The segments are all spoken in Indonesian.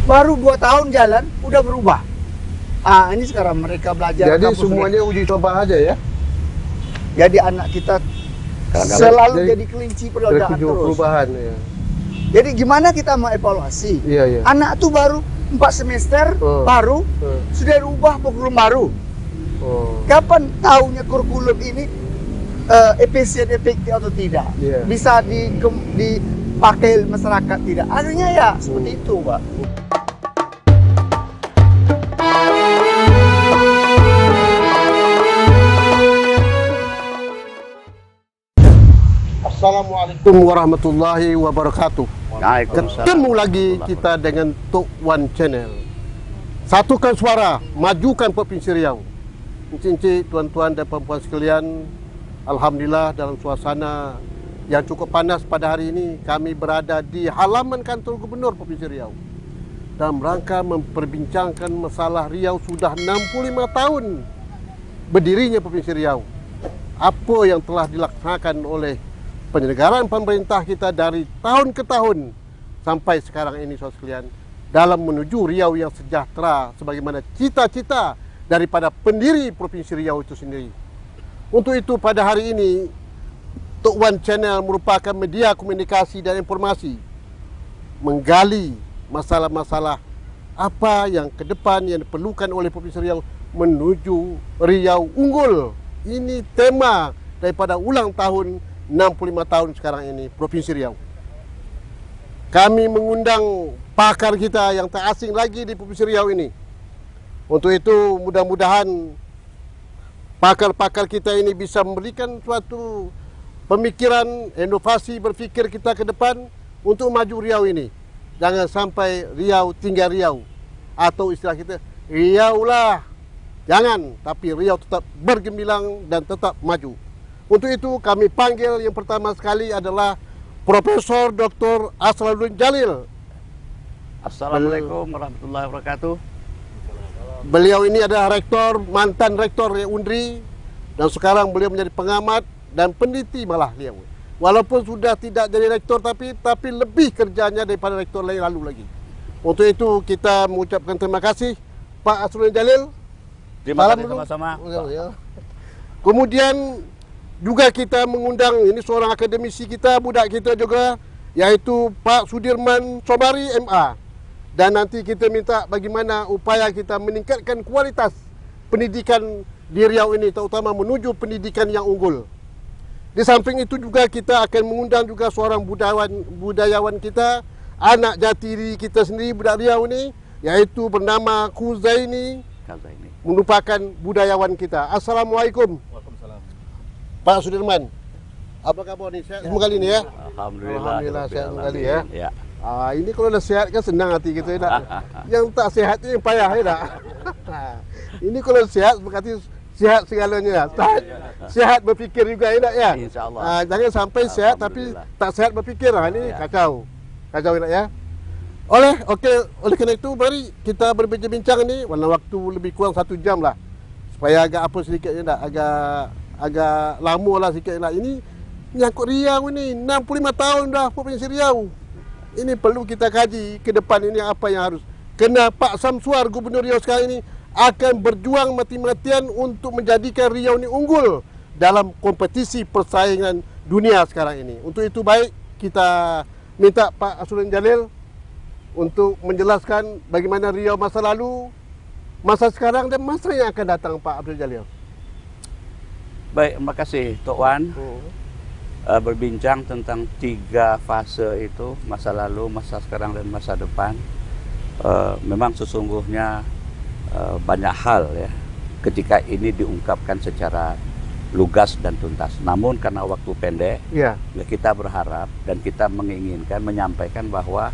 Baru 2 tahun jalan udah berubah. Ini sekarang mereka belajar. Jadi semuanya uji coba aja ya. Jadi anak kita selalu jadi kelinci perubahan terus. Perubahan ya. Jadi gimana kita mau evaluasi? Iya. Anak tuh baru 4 semester baru sudah rubah kurikulum baru. Kapan tahunya kurikulum ini efisien, efektif atau tidak? Bisa dipakai masyarakat tidak? Akhirnya ya seperti itu, Pak. Assalamualaikum warahmatullahi wabarakatuh. Ketemu lagi kita dengan Tok Wan Channel. Satukan suara, majukan Provinsi Riau. Encik-encik, tuan-tuan dan perempuan sekalian, alhamdulillah dalam suasana yang cukup panas pada hari ini, kami berada di halaman kantor Gubernur Provinsi Riau dalam rangka memperbincangkan masalah Riau sudah 65 tahun berdirinya Provinsi Riau. Apa yang telah dilaksanakan oleh penyelenggaraan pemerintah kita dari tahun ke tahun sampai sekarang ini, saudara sekalian, dalam menuju Riau yang sejahtera sebagaimana cita-cita daripada pendiri Provinsi Riau itu sendiri. Untuk itu pada hari ini Tok Wan Channel merupakan media komunikasi dan informasi menggali masalah-masalah apa yang ke depan yang diperlukan oleh Provinsi Riau menuju Riau unggul. Ini tema daripada ulang tahun 65 tahun sekarang ini Provinsi Riau. Kami mengundang pakar kita yang tak asing lagi di Provinsi Riau ini. Untuk itu mudah-mudahan pakar-pakar kita ini bisa memberikan suatu pemikiran, inovasi berfikir kita ke depan untuk maju Riau ini. Jangan sampai Riau tinggal Riau, atau istilah kita Riau lah. Jangan, tapi Riau tetap bergemilang dan tetap maju. Untuk itu kami panggil yang pertama sekali adalah Profesor Dr. Asraruddin Jalil. Assalamualaikum warahmatullahi wabarakatuh. Beliau ini adalah rektor, mantan rektor UNRI, dan sekarang beliau menjadi pengamat dan peneliti malah beliau. Walaupun sudah tidak jadi rektor, tapi lebih kerjanya daripada rektor lain lalu lagi. Untuk itu kita mengucapkan terima kasih Pak Asraruddin Jalil. Terima kasih sama-sama. Kemudian juga kita mengundang ini seorang akademisi kita, budak kita juga, yaitu Pak Sudirman Sobari MA. Dan nanti kita minta bagaimana upaya kita meningkatkan kualitas pendidikan di Riau ini, terutama menuju pendidikan yang unggul. Di samping itu juga kita akan mengundang juga seorang budayawan kita, anak jati kita sendiri, budak Riau ini, yaitu bernama Kuzaini, merupakan budayawan kita. Assalamualaikum. Pak Sudirman, apa kabar nih? Sehat semua kali ini ya? Alhamdulillah sehat sekali ya. Ya. Ini kalau dah sehat kan senang hati kita ya. Yang tak sehat itu yang payah ya tak? Ini kalau sehat berarti sehat segalanya. Sehat berfikir juga ya tak ya? Insyaallah. Jangan sampai sehat tapi tak sehat berfikir. Ini kacau. Kacau ya. Oleh kerana itu mari kita berbincang-bincang ni, warna waktu lebih kurang 1 jam lah. Supaya agak apa sedikit ya tak? Agak lama lah sikit lah. Ini nyangkut Riau ini 65 tahun dah Provinsi Riau. Ini perlu kita kaji ke depan ini apa yang harus. Kena Pak Samsuar Gubernur Riau sekarang ini akan berjuang mati-matian untuk menjadikan Riau ini unggul dalam kompetisi persaingan dunia sekarang ini. Untuk itu baik kita minta Pak Asraruddin Jalil untuk menjelaskan bagaimana Riau masa lalu, masa sekarang dan masa yang akan datang, Pak Asraruddin Jalil. Baik, terima kasih Tok Wan. Berbincang tentang 3 fase itu, masa lalu, masa sekarang, dan masa depan. Memang sesungguhnya banyak hal ya ketika ini diungkapkan secara lugas dan tuntas. Namun karena waktu pendek, ya kita berharap dan kita menginginkan menyampaikan bahwa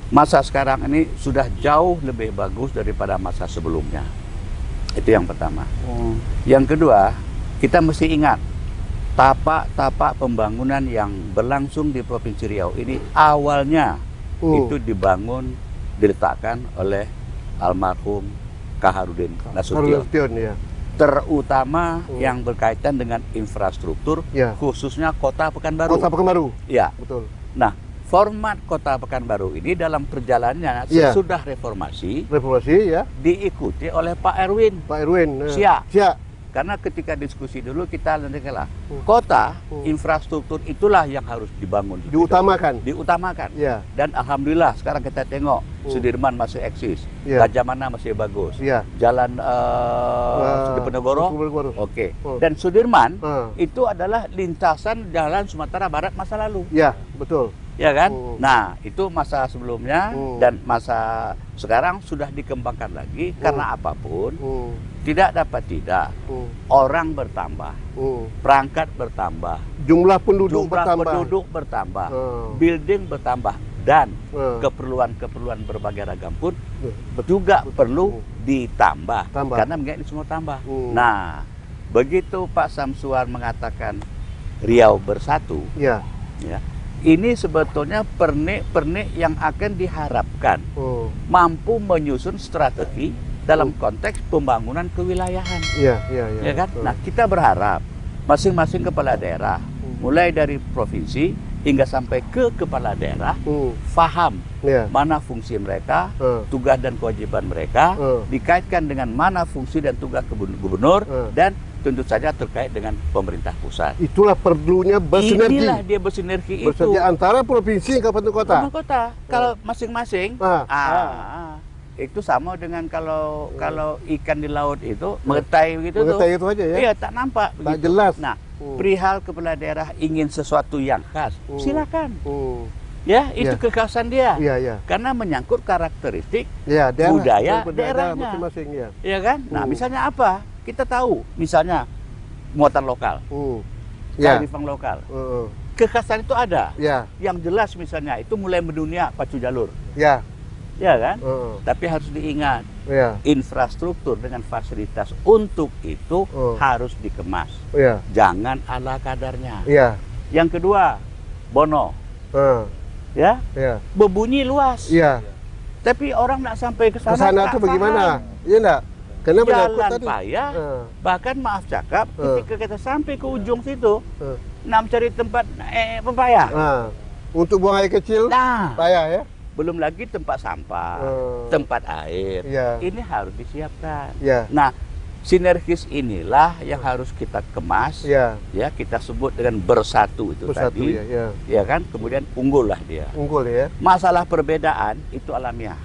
masa sekarang ini sudah jauh lebih bagus daripada masa sebelumnya. Itu yang pertama. Yang kedua, kita mesti ingat tapak-tapak pembangunan yang berlangsung di Provinsi Riau ini awalnya itu diletakkan oleh almarhum Kaharudin Nasution. Ya. Terutama yang berkaitan dengan infrastruktur, khususnya Kota Pekanbaru. Kota Pekanbaru. Ya, betul. Nah, format Kota Pekanbaru ini dalam perjalanannya sesudah reformasi ya, diikuti oleh Pak Erwin. Siap. Karena ketika diskusi dulu kita nantilah kota, infrastruktur itulah yang harus dibangun, diutamakan. Ya. Dan alhamdulillah sekarang kita tengok Sudirman masih eksis, Gajah Mada masih bagus, Jalan Sudirman, oke. Dan Sudirman itu adalah lintasan jalan Sumatera Barat masa lalu. Ya, betul. Ya kan? Nah, itu masa sebelumnya dan masa sekarang sudah dikembangkan lagi karena apapun tidak dapat tidak orang bertambah, perangkat bertambah, jumlah penduduk bertambah, building bertambah dan keperluan berbagai ragam pun juga perlu ditambah karena ini semua tambah. Nah, begitu Pak Samsuar mengatakan Riau bersatu, ya. Ini sebetulnya pernik-pernik yang akan diharapkan mampu menyusun strategi dalam konteks pembangunan kewilayahan. Ya kan? Nah, kita berharap masing-masing kepala daerah, mulai dari provinsi hingga sampai ke kepala daerah, paham mana fungsi mereka, tugas dan kewajiban mereka, dikaitkan dengan mana fungsi dan tugas gubernur, dan tentu saja terkait dengan pemerintah pusat. Itulah perlunya bersinergi. Inilah dia bersinergi itu. Antara provinsi dan kabupaten kota. Kalau masing-masing, itu sama dengan kalau ikan di laut itu mengetai begitu tuh. Itu aja ya. Iya, tak nampak. Tak jelas. Nah, perihal kepala daerah ingin sesuatu yang khas, silakan. Ya, itu kekhasan dia. Karena menyangkut karakteristik budaya daerahnya. Masing-masing, ya kan? Nah, misalnya apa? Kita tahu, misalnya muatan lokal, kearifan lokal, kekhasan itu ada. Yang jelas misalnya itu mulai mendunia pacu jalur, ya kan? Tapi harus diingat, infrastruktur dengan fasilitas untuk itu harus dikemas, jangan ala kadarnya. Yang kedua, Bono, berbunyi luas, tapi orang nak sampai ke sana itu bagaimana? Iya enggak? Karena jalan payah, bahkan maaf cakap, ketika kita sampai ke ujung situ, nak mencari tempat pepaya. Untuk buang air kecil, payah ya. Belum lagi tempat sampah, tempat air, ini harus disiapkan. Nah, sinergis inilah yang harus kita kemas, ya kita sebut dengan bersatu itu tadi, ya kan. Kemudian unggul lah dia. Masalah perbedaan itu alamiah.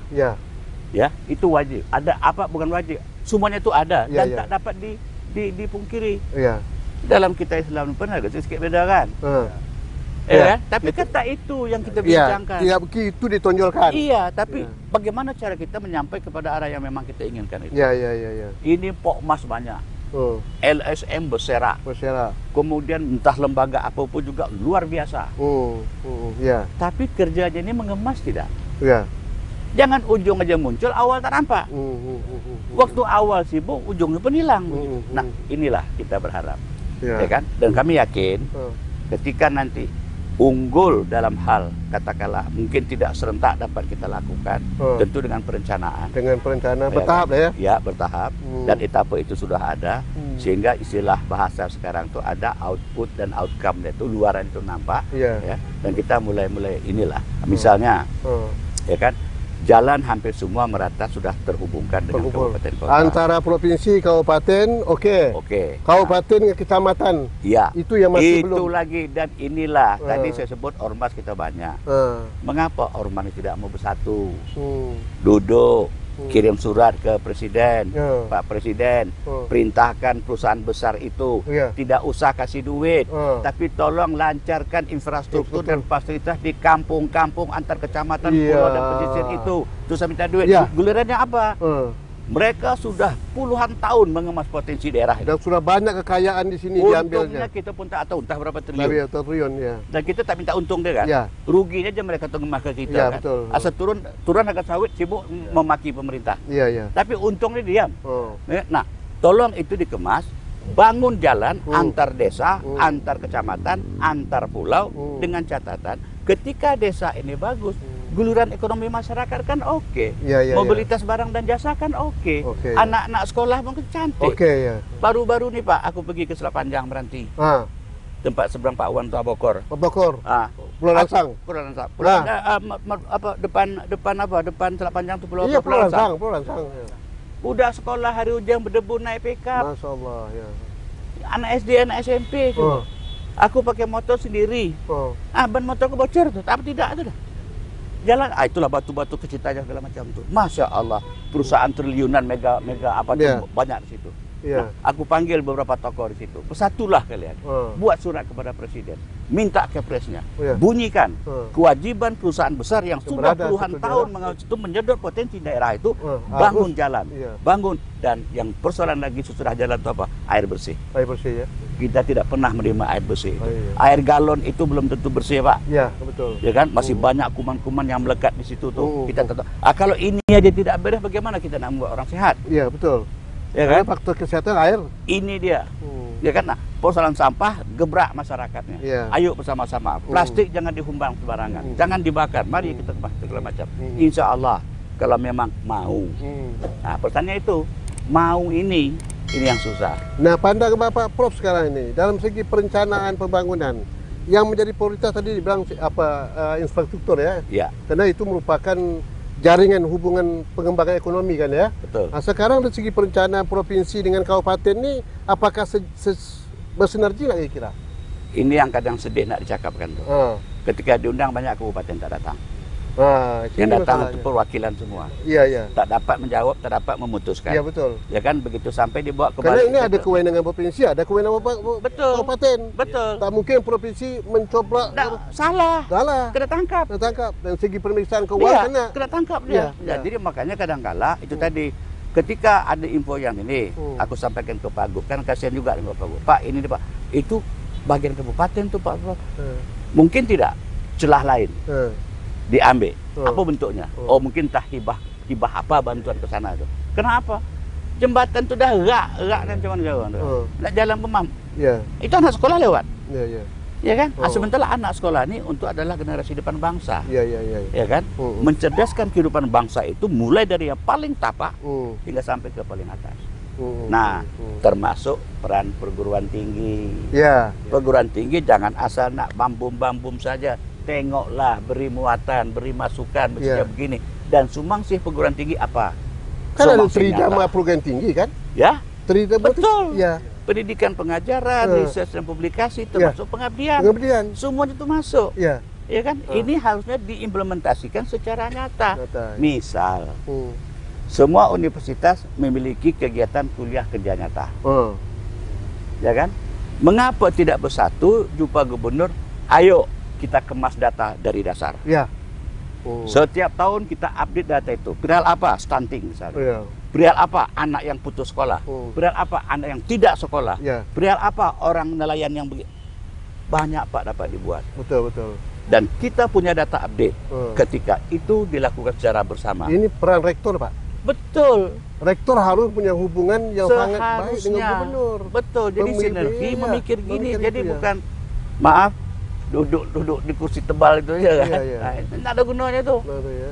Ya, itu wajib. Ada apa bukan wajib? Semuanya itu ada dan tak dapat dipungkiri. Dalam kita Islam pun agak sedikit beda kan? Kan? Tapi kata itu yang kita bincangkan. Tidak begitu ditonjolkan. Iya, tapi bagaimana cara kita menyampaikan kepada arah yang memang kita inginkan itu? Ini pokmas banyak. LSM berserak. Kemudian entah lembaga apapun juga luar biasa. Tapi kerjanya ini mengemas tidak? Jangan ujung aja muncul, awal tak nampak. Waktu awal sibuk, ujungnya pun hilang. Nah, inilah kita berharap, ya kan? Dan kami yakin, ketika nanti unggul dalam hal katakanlah mungkin tidak serentak dapat kita lakukan, tentu dengan perencanaan. Bertahap lah ya. Ya, bertahap. Dan etapa itu sudah ada, sehingga istilah bahasa sekarang itu ada output dan outcome, itu luaran itu nampak. Ya. Dan kita mulai inilah, misalnya, ya kan? Jalan hampir semua merata sudah terhubungkan dengan kabupaten kota. Antara provinsi, kabupaten, kabupaten ke kecamatan. Itu yang masih belum. Itu lagi, dan inilah tadi saya sebut ormas kita banyak. Mengapa ormas tidak mau bersatu? Duduk, kirim surat ke presiden, Pak Presiden, perintahkan perusahaan besar itu tidak usah kasih duit, tapi tolong lancarkan infrastruktur dan fasilitas di kampung-kampung antar kecamatan, pulau dan pesisir itu. Terus saya minta duit. Gulirannya apa? Mereka sudah puluhan tahun mengemas potensi daerah itu. Dan sudah banyak kekayaan di sini diambilnya. Untungnya kita pun tak tahu entah berapa triliun. Dan kita tak minta untung dia kan. Ruginya aja mereka mengemas ke kita kan. Betul. Asal turun harga sawit sibuk memaki pemerintah. Tapi untungnya diam. Nah, tolong itu dikemas, bangun jalan antar desa, antar kecamatan, antar pulau, dengan catatan ketika desa ini bagus, guluran ekonomi masyarakat kan mobilitas barang dan jasa kan anak-anak sekolah mungkin cantik. Baru-baru nih Pak, aku pergi ke Selat Panjang Meranti, tempat seberang Pak Wan Tua Bokor. Pulau Langsang. Pulau Langsang. Depan Selat Panjang itu Iya, Pulau Langsang. Ya. Udah sekolah hari hujan berdebu naik pickup. Masya Allah, ya. Anak SD, anak SMP itu. Aku pakai motor sendiri. Ban motorku bocor tuh, tapi tidak ada. Jalan, itulah batu-batu kecil tajam segala macam tuh. Masya Allah, perusahaan triliunan mega apa tuh banyak di situ. Nah, aku panggil beberapa tokoh di situ. Bersatulah kalian. Buat surat kepada presiden, minta kepresnya, bunyikan kewajiban perusahaan besar yang sudah puluhan tahun mengawasi itu menyedot potensi daerah itu, bangun jalan, bangun, dan yang persoalan lagi sesudah jalan itu apa? Air bersih. Air bersih ya. Kita tidak pernah menerima air bersih. Air galon itu belum tentu bersih, Pak. Iya, betul. Ya kan, masih banyak kuman-kuman yang melekat di situ tuh. Kita tetap. Kalau ini aja tidak beres, bagaimana kita nak membuat orang sehat? Iya, betul. Ya kan? Faktor kesehatan air. Ini dia. Ya kan, nah, persoalan sampah gebrak masyarakatnya. Ayo bersama-sama. Plastik jangan dihumbang sembarangan. Jangan dibakar. Mari kita segala macam. Insya Allah kalau memang mau. Nah, pertanyaan itu mau ini yang susah. Nah, pandang Bapak Prof sekarang ini dalam segi perencanaan pembangunan yang menjadi prioritas tadi dibilang infrastruktur ya. Iya. Karena itu merupakan jaringan hubungan pengembangan ekonomi kan ya. Betul. Nah, sekarang dari segi perencanaan provinsi dengan kabupaten ini apakah bersinergi nggak kira-kira? Ini yang kadang sedih nak dicakapkan tuh. Ketika diundang banyak kabupaten tak datang. Yang datang itu perwakilan semua. Iya, iya. Tak dapat menjawab, tak dapat memutuskan. Iya, betul. Ya kan, begitu sampai dibawa kembali. Karena ini ada kewenangan provinsi, ada kewenangan kabupaten. Betul. Tak mungkin provinsi mencoba. Salah. Kena tangkap. Dan segi pemeriksaan keuangan kena tangkap dia. Jadi makanya kadang-kala itu tadi ketika ada info yang ini, aku sampaikan ke Pak Gub, kan kasihan juga dengan Pak Gub. Pak, ini Pak, itu bagian kabupaten tuh Pak. Mungkin tidak celah lain. Diambil, apa bentuknya? Oh mungkin entah hibah apa bantuan ke sana tuh. Kenapa? Jembatan tuh dah rak dan cuman jauh. Nak jalan pemam. Itu anak sekolah lewat. Ya kan? Sementara anak sekolah ini untuk adalah generasi depan bangsa. Ya kan? Mencerdaskan kehidupan bangsa itu mulai dari yang paling tapak hingga sampai ke paling atas. Nah, termasuk peran perguruan tinggi. Perguruan tinggi jangan asal nak bambum saja. Tengoklah, beri muatan, beri masukan, begini. Dan sumbangsi perguruan tinggi apa? Kan ada tridharma perguruan tinggi kan? Ya, betul. Ya. Pendidikan, pengajaran, riset dan publikasi, termasuk pengabdian. Semuanya itu masuk. Ya kan? Ini harusnya diimplementasikan secara nyata. Misal, semua universitas memiliki kegiatan kuliah kerja nyata. Ya kan? Mengapa tidak bersatu jumpa gubernur? Ayo kita kemas data dari dasar. Setiap tahun kita update data itu. Perihal apa? Stunting misalnya. Perihal apa? Anak yang putus sekolah. Perihal apa? Anak yang tidak sekolah. Perihal apa? Orang nelayan yang banyak Pak dapat dibuat. Betul. Dan kita punya data update. Ketika itu dilakukan secara bersama. Ini peran rektor Pak. Betul. Rektor harus punya hubungan yang sangat baik dengan gubernur. Betul. Jadi sinergi memikir gini. Jadi bukan maaf duduk di kursi tebal itu ya kan. Tidak ada gunanya tuh.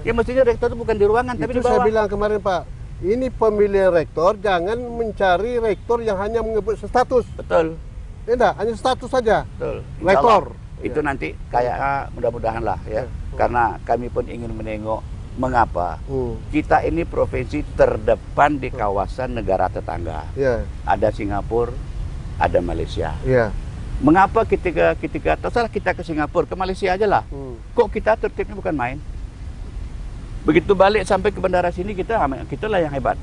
Ya mestinya rektor itu bukan di ruangan tapi di bawah. Itu saya bilang kemarin Pak, ini pemilihan rektor jangan mencari rektor yang hanya menyebut status. Betul. Tidak, hanya status saja. Betul. Rektor. Itu nanti kayak mudah-mudahan lah ya. Karena kami pun ingin menengok mengapa kita ini provinsi terdepan di kawasan negara tetangga. Ada Singapura, ada Malaysia. Mengapa ketika terserah kita ke Singapura, ke Malaysia aja lah. Kok kita tertibnya bukan main? Begitu balik sampai ke bandara sini kita lah yang hebat.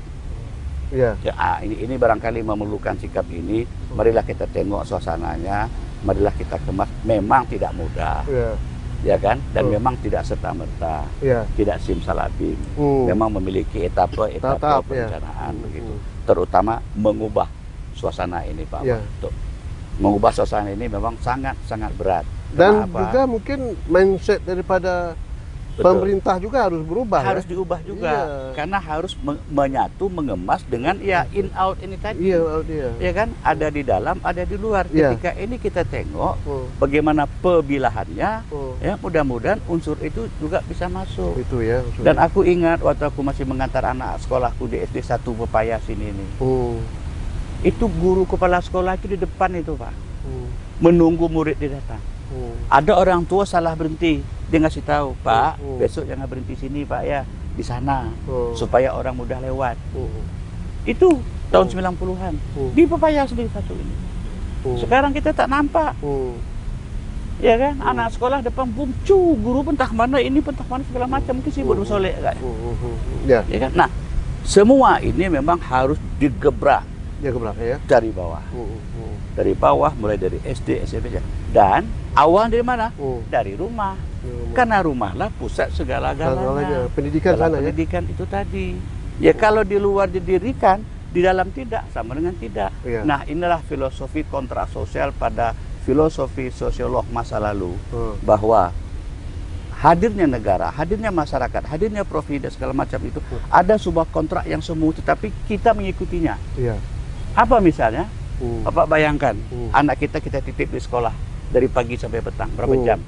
Ini barangkali memerlukan sikap ini. Marilah kita tengok suasananya, marilah kita kemas. Memang tidak mudah. Ya kan? Dan memang tidak serta-merta. Tidak simsalabim. Memang memiliki etapa perencanaan begitu. Terutama mengubah suasana ini Pak. Mengubah suasana ini memang sangat berat. Dan juga mungkin mindset daripada pemerintah juga harus berubah. Harus diubah juga. Karena harus menyatu, mengemas dengan in out ini tadi. Ya kan? Ada di dalam, ada di luar. Ketika ini kita tengok bagaimana pebilahannya, ya mudah-mudahan unsur itu juga bisa masuk. Dan aku ingat waktu aku masih mengantar anak sekolahku di SD 1 Pepaya sini nih. Itu guru kepala sekolah itu di depan itu Pak, menunggu murid dia datang. Ada orang tua salah berhenti, dia ngasih tahu, Pak, besok jangan berhenti sini Pak ya, di sana, supaya orang mudah lewat. Itu tahun 90-an, di Pepaya sendiri satu ini. Sekarang kita tak nampak. Ya kan, anak sekolah depan buncu, guru pentah mana ini, pentah mana segala macam, mungkin sibuk bersolek kan. Ya kan, nah semua ini memang harus digebrak ya, dari bawah. Dari bawah, mulai dari SD, SMP. Dan awal dari mana? Dari rumah. Karena rumahlah pusat segala-galanya. Pendidikan sana ya. Pendidikan itu tadi. Ya kalau di luar didirikan, di dalam tidak, sama dengan tidak. Nah inilah filosofi kontrak sosial pada filosofi sosiolog masa lalu. Bahwa hadirnya negara, hadirnya masyarakat, hadirnya provinsi dan segala macam itu ada sebuah kontrak yang semu, tetapi kita mengikutinya. Apa misalnya? Bapak bayangkan, anak kita titip di sekolah dari pagi sampai petang, berapa jam?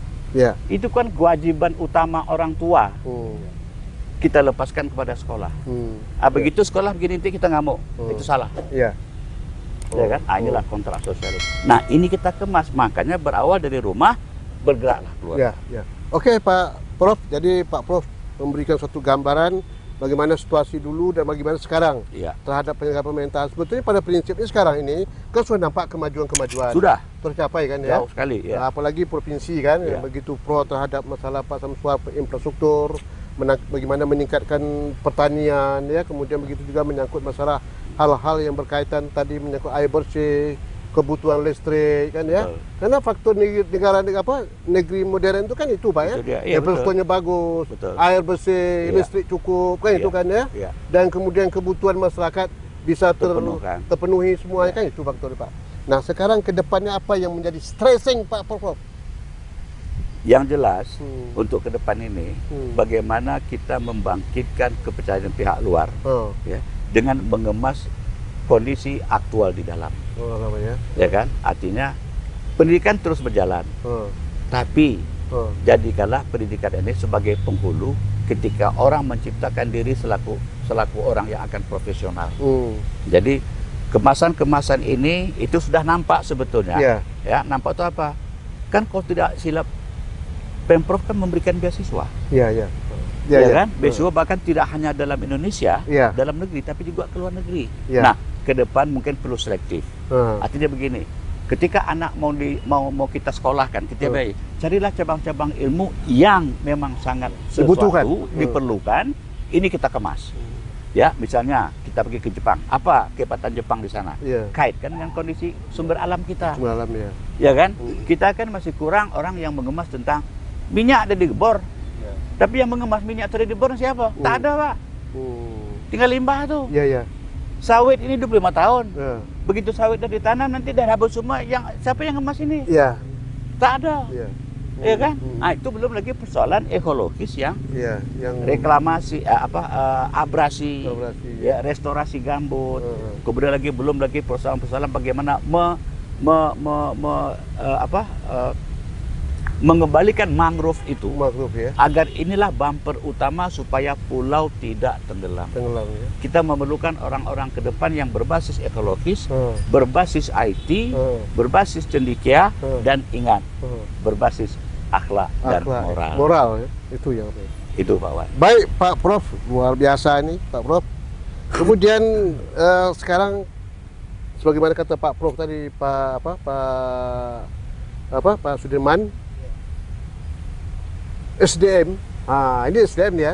Itu kan kewajiban utama orang tua. Kita lepaskan kepada sekolah. Begitu sekolah begini nanti kita ngamuk, itu salah. Ya kan? Inilah kontrak sosial. Nah ini kita kemas, makanya berawal dari rumah, bergeraklah keluar. Oke Pak Prof, jadi Pak Prof memberikan suatu gambaran bagaimana situasi dulu dan bagaimana sekarang terhadap penyelenggaraan pemerintahan. Sebetulnya pada prinsipnya sekarang ini kan sudah nampak kemajuan-kemajuan. Sudah tercapai kan ya. Jauh sekali ya. Apalagi provinsi kan yang begitu pro terhadap masalah Pak Samsua infrastruktur, bagaimana meningkatkan pertanian ya, kemudian begitu juga menyangkut masalah hal-hal yang berkaitan tadi menyangkut air bersih, kebutuhan listrik kan ya. Karena faktor negeri modern itu kan itu Pak ya. Infrastrukturnya bagus, air bersih, listrik cukup kan itu kan ya. Dan kemudian kebutuhan masyarakat bisa terpenuhi semuanya kan itu faktor Pak. Nah, sekarang ke depannya apa yang menjadi stressing Pak Prof? Yang jelas untuk ke depan ini bagaimana kita membangkitkan kepercayaan pihak luar ya, dengan mengemas kondisi aktual di dalam. Ya kan? Artinya pendidikan terus berjalan. Tapi jadikanlah pendidikan ini sebagai penghulu ketika orang menciptakan diri selaku orang yang akan profesional. Jadi kemasan-kemasan ini itu sudah nampak sebetulnya. Ya, nampak itu apa? Kan kalau tidak silap Pemprov kan memberikan beasiswa. Ya kan? Beasiswa bahkan tidak hanya dalam Indonesia, dalam negeri, tapi juga ke luar negeri. Nah, ke depan mungkin perlu selektif. Artinya begini, ketika anak mau kita sekolahkan, kita baik, carilah cabang-cabang ilmu yang memang sangat diperlukan. Ini kita kemas. Ya, misalnya kita pergi ke Jepang, apa kehebatan Jepang di sana? Kaitkan dengan kondisi sumber alam kita. Sumber alam ya kan? Kita kan masih kurang orang yang mengemas tentang minyak ada di bor. Tapi yang mengemas minyak ada di bor siapa? Tak ada, Pak. Tinggal limbah tuh. Sawit ini 25 tahun. Begitu sawit dari tanam nanti dah habis semua, siapa yang ngemas ini? Tak ada. Ya kan? Nah, itu belum lagi persoalan ekologis yang reklamasi abrasi, ya, restorasi gambut. Kemudian belum lagi persoalan bagaimana mengembalikan mangrove itu agar inilah bumper utama supaya pulau tidak tenggelam. Kita memerlukan orang-orang ke depan yang berbasis ekologis, berbasis IT, berbasis cendekia, dan ingat, berbasis akhlak dan moral ya. Itu Pak Wan. Baik Pak Prof, luar biasa nih Pak Prof. Kemudian sekarang sebagaimana kata Pak Prof tadi, Pak Sudirman, SDM, ini SDM ya.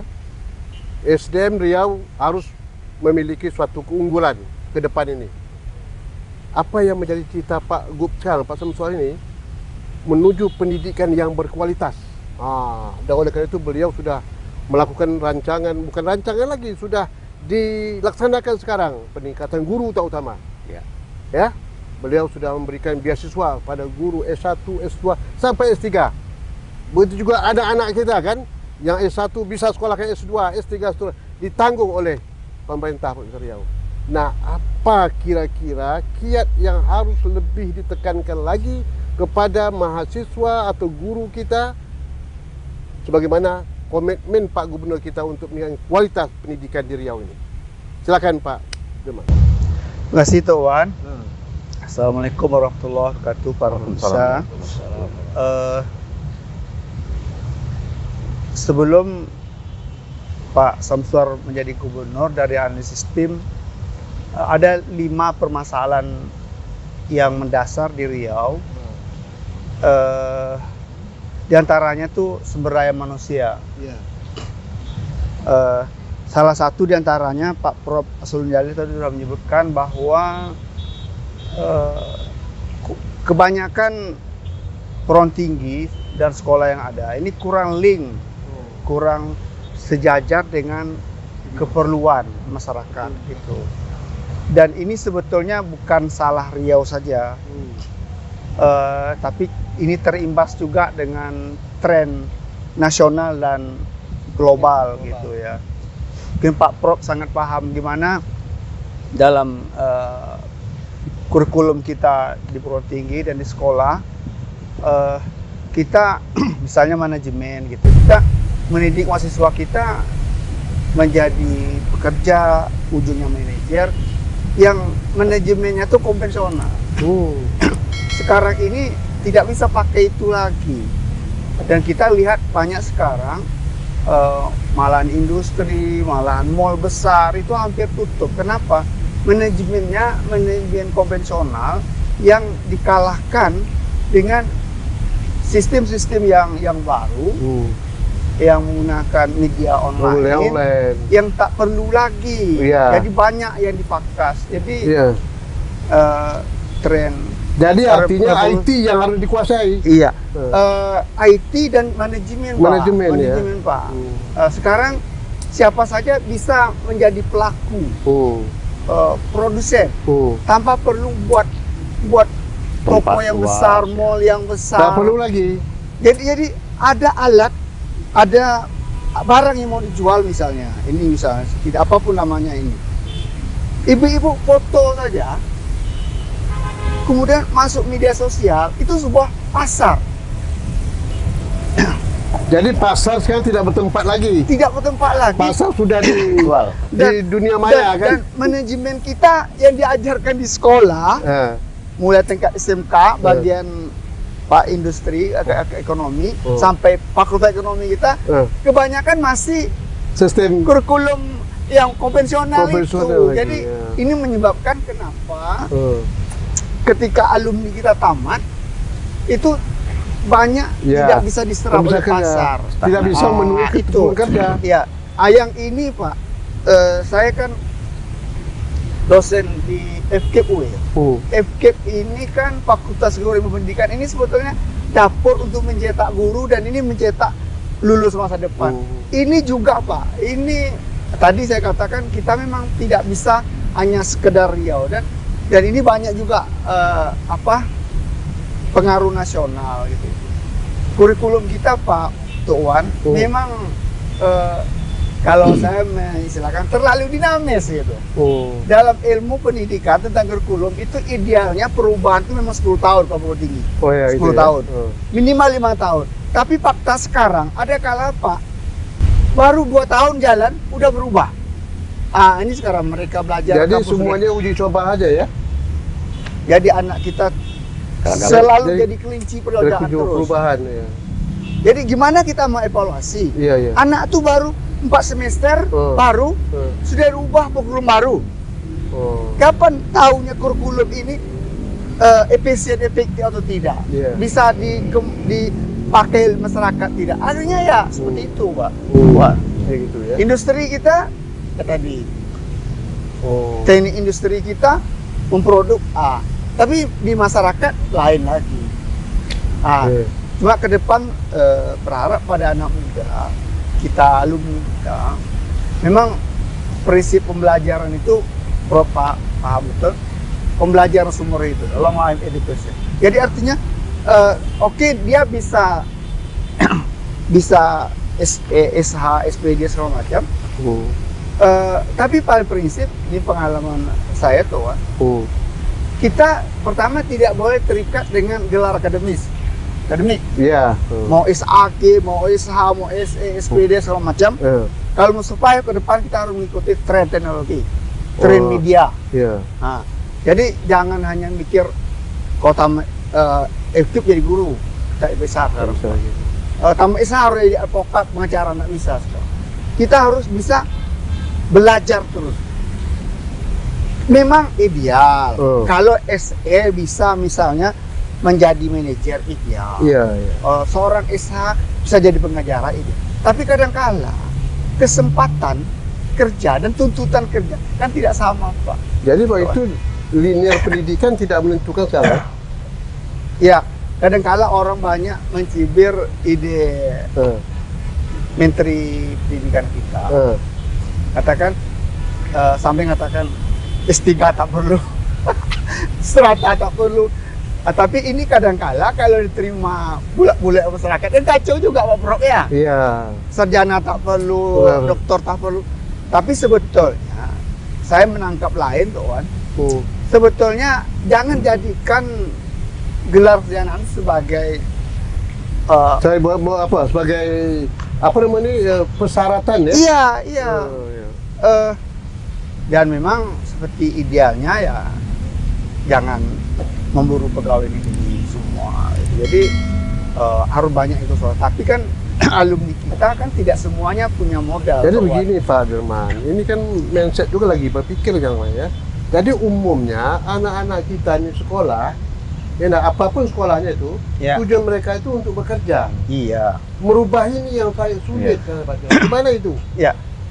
SDM Riau harus memiliki suatu keunggulan ke depan ini. Apa yang menjadi cita Pak Gub sekarang, Pak Samsua ini, menuju pendidikan yang berkualitas. Dan oleh karena itu beliau sudah melakukan bukan rancangan lagi, sudah dilaksanakan sekarang peningkatan guru terutama. Ya, beliau sudah memberikan beasiswa pada guru S1, S2 sampai S3. Begitu juga ada anak kita kan yang S1 bisa sekolah ke S2, S3 ditanggung oleh pemerintah Provinsi Riau. Nah, apa kira-kira kiat yang harus lebih ditekankan lagi kepada mahasiswa atau guru kita sebagaimana komitmen Pak Gubernur kita untuk meningkatkan kualitas pendidikan di Riau ini? Silakan Pak Dirman. Terima kasih Tok Wan. Assalamualaikum warahmatullahi wabarakatuh para pemirsa. Sebelum Pak Samsuar menjadi gubernur, dari analisis tim ada 5 permasalahan yang mendasar di Riau. Di antaranya tuh sumber daya manusia. Salah satu di antaranya Pak Prof. Aslun Jalil tadi sudah menyebutkan bahwa kebanyakan perguruan tinggi dan sekolah yang ada ini kurang link, kurang sejajar dengan keperluan masyarakat gitu. Dan ini sebetulnya bukan salah Riau saja, tapi ini terimbas juga dengan tren nasional dan global gitu ya. Mungkin Pak Prof sangat paham gimana dalam kurikulum kita di perguruan tinggi dan di sekolah, kita misalnya manajemen gitu, kita mendidik mahasiswa kita menjadi pekerja, ujungnya manajer, yang manajemennya tuh konvensional. Sekarang ini tidak bisa pakai itu lagi, dan kita lihat banyak sekarang malahan industri, malahan mall besar itu hampir tutup. Kenapa? Manajemennya manajemen konvensional yang dikalahkan dengan sistem-sistem yang baru, yang menggunakan media online, yang tak perlu lagi. Jadi banyak yang dipangkas. Jadi tren. Jadi artinya IT yang harus dikuasai. Iya. IT dan manajemen Pak. Sekarang siapa saja bisa menjadi pelaku. Produsen tanpa perlu buat toko yang besar, mall yang besar. Tak perlu lagi. Jadi ada alat, ada barang yang mau dijual misalnya. Ini misalnya tidak apapun namanya ini. Ibu-ibu foto saja, kemudian masuk media sosial, itu sebuah pasar. Jadi pasar sekarang tidak bertempat lagi. Tidak bertempat lagi. Pasar sudah dijual di dunia maya kan. Dan manajemen kita yang diajarkan di sekolah, mulai tingkat SMK, bagian Pak Industri, ekonomi, sampai Fakultas Ekonomi kita, kebanyakan masih sistem kurikulum yang konvensional itu. Jadi ini menyebabkan kenapa ketika alumni kita tamat, itu banyak tidak bisa diserap oleh pasar, tidak bisa menuju itu kerja. Ya, yang ini Pak, saya kan dosen di FKIP ya. FKIP ini kan Fakultas Guru Ilmu Pendidikan, ini sebetulnya dapur untuk mencetak guru dan ini mencetak lulus masa depan. Ini juga Pak, ini tadi saya katakan kita memang tidak bisa hanya sekedar Riau, dan ini banyak juga pengaruh nasional gitu. Kurikulum kita Pak Tuan memang kalau saya mengistilahkan terlalu dinamis gitu. Dalam ilmu pendidikan tentang kurikulum itu idealnya perubahan itu memang 10 tahun Pak Perguruan Tinggi. 10 tahun. Minimal 5 tahun. Tapi fakta sekarang ada kala Pak baru 2 tahun jalan udah berubah. Ini sekarang mereka belajar. Jadi semuanya uji coba aja ya. Jadi anak kita selalu jadi kelinci perubahan terus. Jadi gimana kita mau evaluasi? Anak tuh baru 4 semester baru sudah rubah kurikulum baru. Kapan tahunya kurikulum ini efisien, efektif atau tidak? Bisa dipakai masyarakat tidak? Akhirnya ya seperti itu Pak. Gitu ya. Industri kita tadi, teknik industri kita memproduk tapi di masyarakat lain lagi. Cuma ke depan berharap pada anak muda kita, alumni kita, memang prinsip pembelajaran itu paham betul, pembelajaran sumber itu long life education. Jadi artinya dia bisa SH, SPD segala macam. Tapi pada prinsip ini pengalaman saya tuh, kita pertama tidak boleh terikat dengan gelar akademik. Mau SAK, mau SH, mau SE, SPD segala macam. Kalau mau supaya ke depan kita harus mengikuti tren teknologi, tren media. Jadi jangan hanya mikir kota ekip jadi guru, tak besar. Tamat besar harus jadi advokat, pengacara, nggak bisa sekarang. Kita harus bisa belajar terus. Memang ideal kalau SE bisa misalnya menjadi manajer ideal. Seorang SH bisa jadi pengacara ideal. Tapi kadang-kala kesempatan kerja dan tuntutan kerja kan tidak sama, Pak. Jadi Pak, itu linear pendidikan tidak menentukan sekarang. Ya, kadang-kala orang banyak mencibir ide Menteri Pendidikan kita. Katakan sampai mengatakan S3 tak perlu, strata tak perlu. Tapi ini kadang-kala kalau diterima bulat-bulat masyarakat kan kacau juga Pak Prof ya. Sarjana tak perlu, doktor tak perlu. Tapi sebetulnya saya menangkap lain tuh kan. Sebetulnya jangan jadikan gelar sarjana sebagai saya bawa apa? Sebagai apa namanya persyaratan ya? Iya. Dan memang seperti idealnya ya jangan memburu pegawai negeri semua. Jadi harus banyak itu soal. Tapi kan alumni kita kan tidak semuanya punya modal. Jadi begini Pak Dirman, ini kan mindset juga lagi berpikir jangan ya. Jadi umumnya anak-anak kita ini sekolah, apapun sekolahnya itu, tujuan mereka itu untuk bekerja. Merubah ini yang paling sulit kan Pak Dirman. Gimana itu?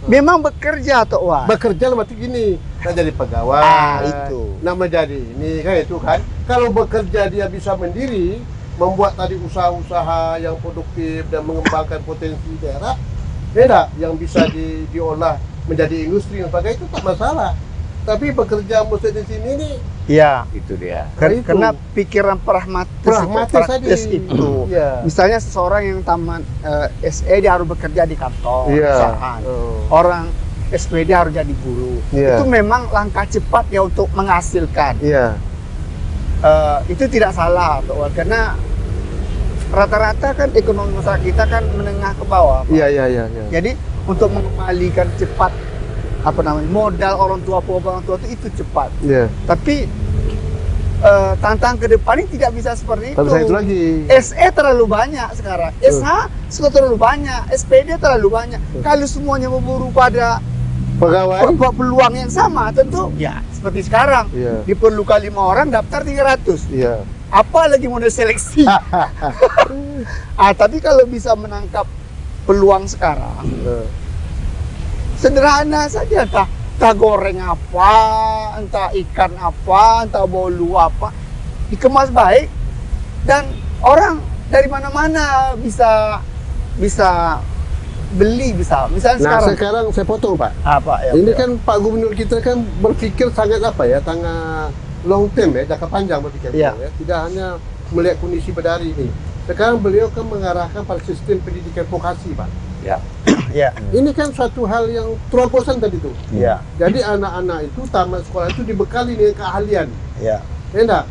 Memang bekerja atau Wan? Bekerja berarti gini, nak jadi pegawai, nak menjadi ini kan itu kan. Kalau bekerja dia bisa mandiri, membuat tadi usaha-usaha yang produktif dan mengembangkan potensi daerah, beda yang bisa diolah menjadi industri dan sebagainya, itu tak masalah. Tapi bekerja mesti di sini nih, itu dia. Karena pikiran pragmatis itu. Misalnya seseorang yang tamat SE dia harus bekerja di kantor, perusahaan. Orang SPD harus jadi guru. Itu memang langkah cepat ya untuk menghasilkan. Itu tidak salah, karena rata-rata kan ekonomi masyarakat kita kan menengah ke bawah. Jadi untuk mengembalikan cepat modal orang tua itu cepat. Tapi tantangan ke depan ini tidak bisa seperti itu. SE terlalu banyak sekarang, SH sudah terlalu banyak, SPD terlalu banyak. Kalau semuanya memburu pada pegawai peluang yang sama, tentu ya seperti sekarang diperlukan 5 orang, daftar 300. Apa lagi model seleksi? Tapi kalau bisa menangkap peluang sekarang, sederhana saja, entah goreng apa, entah ikan apa, entah bolu apa, dikemas baik dan orang dari mana-mana bisa beli, misalnya sekarang saya potong Pak. Ini kan Pak Gubernur kita kan berpikir sangat sangat long term jangka panjang berpikir. Tidak hanya melihat kondisi pada hari ini. Sekarang beliau kan mengarahkan pada sistem pendidikan vokasi Pak. Ini kan suatu hal yang terobosan tadi tuh. Jadi anak-anak itu tamat sekolah itu dibekali dengan keahlian,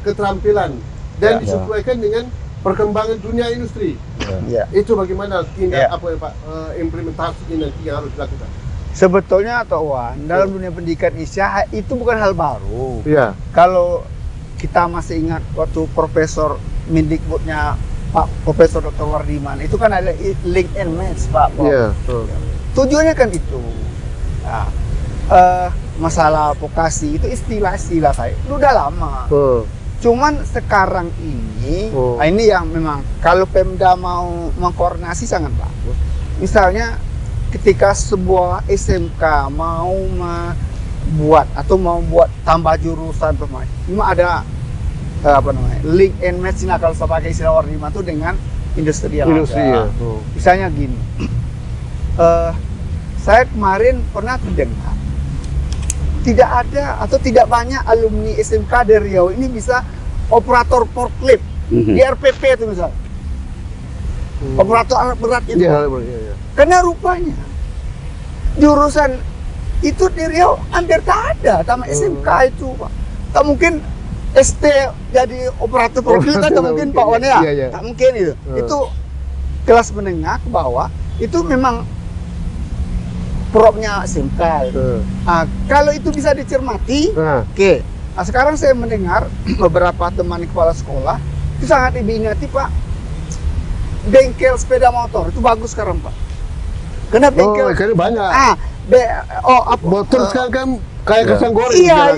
keterampilan dan disesuaikan dengan perkembangan dunia industri. Itu bagaimana tindak Pak implementasi ini nanti yang harus dilakukan? Sebetulnya dalam dunia pendidikan Indonesia itu bukan hal baru. Kalau kita masih ingat waktu Profesor Mendikbudnya Pak Profesor Dr. Wardiman, itu kan ada link and match Pak. Tujuannya kan itu. Masalah vokasi itu istilah-istilah saya itu udah lama. Cuman sekarang ini, ini yang memang kalau Pemda mau mengkoordinasi sangat bagus. Misalnya ketika sebuah SMK mau membuat tambah jurusan memang ada link and match kalau saya pakai istilah Wardiman itu dengan industri yang ada. Misalnya gini, saya kemarin pernah terdengar tidak ada atau tidak banyak alumni SMK dari Riau ini bisa operator forklift di RPP itu misalnya. Operator alat berat itu. Karena rupanya jurusan itu di Riau hampir tak ada, tamat SMK itu Pak. Tak mungkin ST jadi operator forklift kan tak mungkin Pak Wan ya. Tak mungkin itu. Itu kelas menengah ke bawah itu memang propnya SMK. Kalau itu bisa dicermati, Nah, sekarang saya mendengar beberapa teman kepala sekolah itu sangat diminati Pak. Bengkel sepeda motor itu bagus sekarang Pak. Karena bengkel karena banyak. Motor sekarang kan kayak kacang goreng. Iya.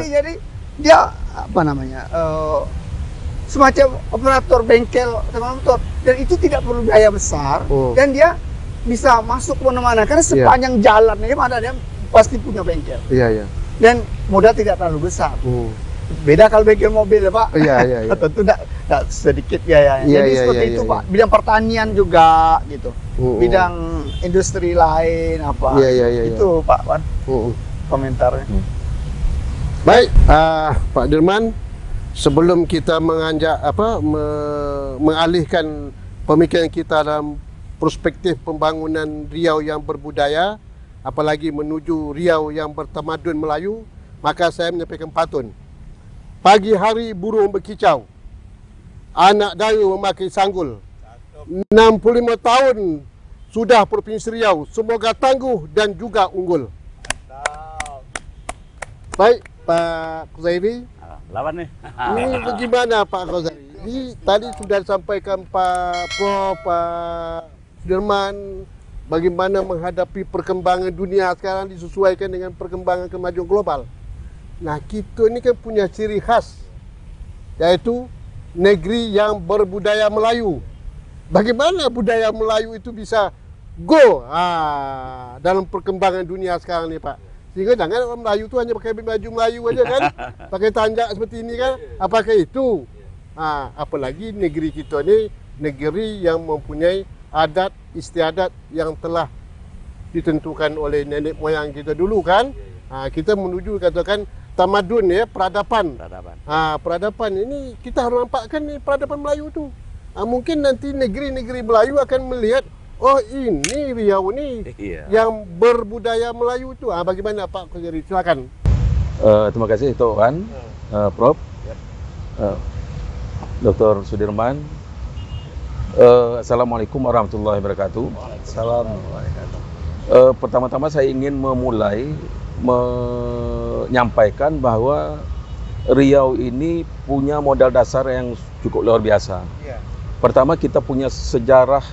Jadi dia apa namanya? Semacam operator bengkel sepeda motor, dan itu tidak perlu biaya besar, dan dia bisa masuk mana-mana karena sepanjang jalan ini ada dia pasti punya bengkel. Iya. Dan modal tidak terlalu besar. Beda kalau bengkel mobil ya Pak. Iya. Tentu tidak sedikit biayanya. Jadi seperti itu Pak. Bidang pertanian juga gitu. Bidang industri lain apa. Iya. Itu Pak Wan. Komentarnya. Baik, Pak Dirman, sebelum kita mengalihkan pemikiran kita dalam perspektif pembangunan Riau yang berbudaya, apalagi menuju Riau yang bertamadun Melayu, maka saya menyampaikan pantun. Pagi hari burung berkicau, anak dayu memakai sanggul. 65 tahun sudah Provinsi Riau, semoga tangguh dan juga unggul. Baik, Pak Khuzairi. Lawan nih. Ini bagaimana Pak Khuzairi? Ini tadi sudah disampaikan Pak Prof, Pak Dirman, bagaimana menghadapi perkembangan dunia sekarang disesuaikan dengan perkembangan kemajuan global. Nah, kita ini kan punya ciri khas, yaitu negeri yang berbudaya Melayu. Bagaimana budaya Melayu itu bisa go dalam perkembangan dunia sekarang nih Pak? Sehingga jangan orang Melayu itu hanya pakai baju Melayu aja kan, pakai tanjak seperti ini kan, apakah itu? Apalagi negeri kita ini negeri yang mempunyai adat istiadat yang telah ditentukan oleh nenek moyang kita dulu kan. Kita menuju katakan tamadun ya, peradaban. Peradaban ini kita harus nampakkan nih peradaban Melayu itu. Mungkin nanti negeri-negeri Melayu akan melihat, oh ini Riau ini yang berbudaya Melayu itu. Bagaimana Pak Khuzairi? Silakan. Terima kasih Tok Wan, Prof, Dr. Sudirman. Assalamualaikum warahmatullahi wabarakatuh. Assalamualaikum. Pertama-tama saya ingin memulai menyampaikan bahwa Riau ini punya modal dasar yang cukup luar biasa. Pertama, kita punya sejarah